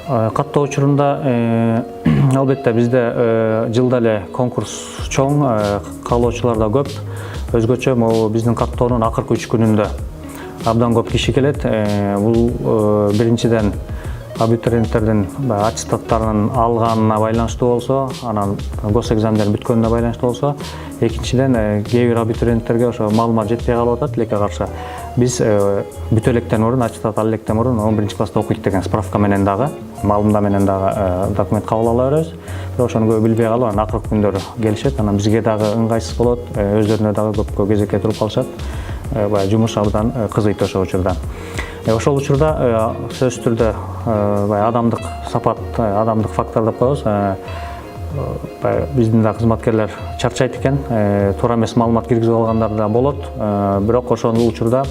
Каттоо учурунда албетте бизде жылда эле конкурс чоң, каалоочулар да көп. Өзгөчө могу биздин каттоонун акыркы 3 күнүндө абдан көп киши келет. Бул биринчиден абитуриенттердин аттестаттарын алганына байланыштуу болсо, анан гос экзамдерин бүткөнүнө байланыштуу болсо, экинчиден кээ бир абитуриенттерге ошо маалымат жетпей калып атат тилекке каршы. Биз бүтө электен мурун, аттестат ал электен мурун 11-класста окуйт деген справка менен дагы, маалымда менен дагы документ кабыл ала беребиз. Бирок ошону көп билбей калып, анан акыркы күндөрү келишет, анан бизге дагы ыңгайсыз болот, өздөрүнө дагы көпкө кезекке туруп калышат. Баягы жумуш абдан кызыйт ошол учурда. Ошол учурда сөзсүз түрдө баягы адамдык сапат, адамдык фактор деп коебуз. Биздин да кызматкерлер чарчайт экен, туура эмес маалымат киргизип алгандар да болот. Бирок ошол учурда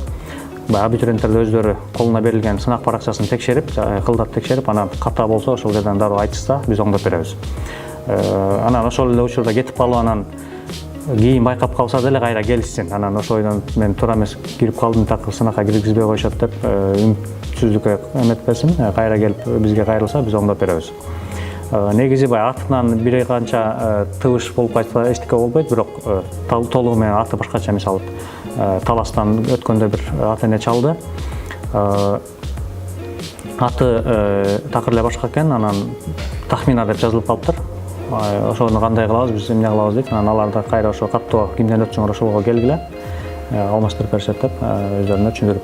абитуриенттер өздөрү колуна берилген сынак баракчасын текшерип, кылдап текшерип, анан ката болсо ошол жерден дароо айтышса, биз оңдоп беребиз. Анан ошол эле учурда кетип калып, анан кийин байкап калса деле кайра келишсин. Анан ошойдон мен туура эмес кирип калдым, так сынакка киргизбей коюшат деп үмүтсүздүккө эметпесин, кайра келип бизге кайрылса биз оңдоп беребиз. Негизи атынан бир канча тыбыш болуп кайтса эчтеке болбойт, бирок толугу менен аты башкача. Мисалы таластан өткөндө бир ата эне чалды, аты такыр эле башка экен, анан тахмина деп жазылып калыптыр. Ошону кандай кылабыз, биз эмне кылабыз дейт. Анан аларда кайра ошо каттоо кимден өтсөңөр ошого келгиле, алмаштырып беришет деп өздөрүнө түшүндүрүп